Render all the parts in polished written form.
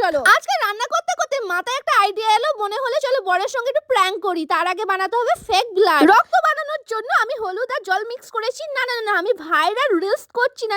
চলো। আজকে রান্না করতে করতে মাথায় একটা আইডিয়া এলো, মনে হলো চলো বরের সঙ্গে একটু প্র্যাঙ্ক করি। তার আগে বানাতে হবে ফেক ব্লাড। রক্ত বানানোর জন্য আমি হলুদ আর জল মিক্স করেছি। না না না, আমি ভাইরাল রিলস করছি না,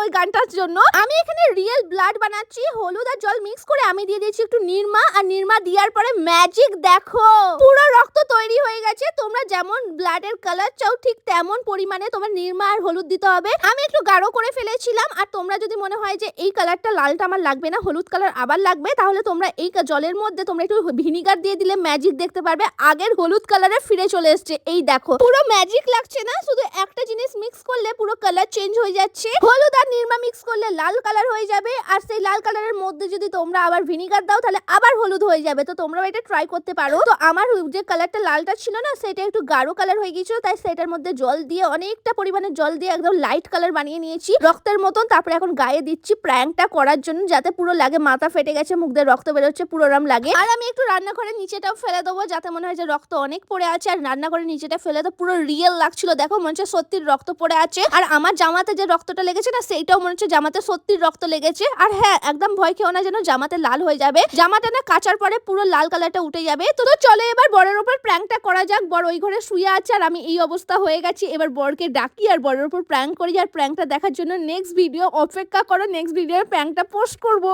ওই গানটার জন্য। আমি এখানে রিয়েল ব্লাড বানাচ্ছি। হলুদ আর জল মিক্স করে আমি দিয়ে দিয়েছি একটু নিরমা, আর নিরমা দেওয়ার পরে ম্যাজিক দেখো, পুরো রক্ত তৈরি হয়ে গেছে। তোমরা যেমন ব্লাডের কালার চাও ঠিক তেমন পরিমাণে তোমার নিরমা আর হলুদ দিতে হবে। আমি একটু গাঢ় করে ফেলেছিলাম। আর তোমরা যদি মনে হয় যে এই কালারটা লালটা আমার লাগবে না, হলুদ কালার আবার লাগবে, তাহলে তোমরা এই জলের মধ্যে তোমরা একটু ভিনিগার দিয়ে দিলে ম্যাজিক দেখতে পারবে। আগের হলুদ কালারে ফিরে চলে এসছে। এই দেখো, পুরো ম্যাজিক লাগছে না? শুধু একটা জিনিস মিক্স করলে পুরো কালার চেঞ্জ হয়ে যাচ্ছে। হলুদ আর নিরমা মিক্স করলে লাল কালার হয়ে যাবে, আর সেই লাল কালারের মধ্যে যদি তোমরা আবার ভিনিগার দাও তাহলে আবার হলুদ হয়ে যাবে। তো তোমরা এটা ট্রাই করতে পারো। তো আমার যে কালারটা লালটা ছিল না, সেটা একটু গাঢ় কালার হয়ে গিয়েছিল, তাই সেটার মধ্যে জল দিয়ে, অনেকটা পরিমাণে জল দিয়ে একদম লাইট কালার বানিয়ে নিয়েছি রক্তের মতন। তারপরে এখন গায়ে দিচ্ছি প্র্যাঙ্কটা করার জন্য, যাতে পুরো লাগে মাথা ফেটে গেছে, মুখ দিয়ে রক্ত বেরোচ্ছে, পুরো রাম লাগে। আর আমি একটু রান্নাঘরের নিচেটাও ফেলে দেবো, যাতে মনে হয় যে রক্ত অনেক পড়ে আছে। আর রান্নাঘরের নিচেটা ফেলে তো পুরো রিয়েল লাগছিল। দেখো, মনে হচ্ছে সত্যির রক্ত পড়ে আছে। আর আমার জামাতে যে রক্তটা লেগেছে না, সেইটাও মনে হচ্ছে জামাতে সত্যির রক্ত লেগেছে। আর হ্যাঁ, একদম ভয় খেও না যেন জামাতে লাল হয়ে যাবে। জামাটা না কাচার পরে পুরো লাল কালারটা উঠে যাবে। তো চলো এবার বরের উপর প্র্যাঙ্কটা করা যাক। বর ওই ঘরে শুয়ে আছে আর আমি এই অবস্থা হয়ে গেছি। এবার বরকে ডাকি আর বরের উপর প্র্যাঙ্ক করি। আর প্র্যাঙ্কটা দেখার জন্য নেক্সট ভিডিও অপেক্ষা করো, নেক্সট ভিডিওর প্র্যাঙ্কটা পোস্ট করবো।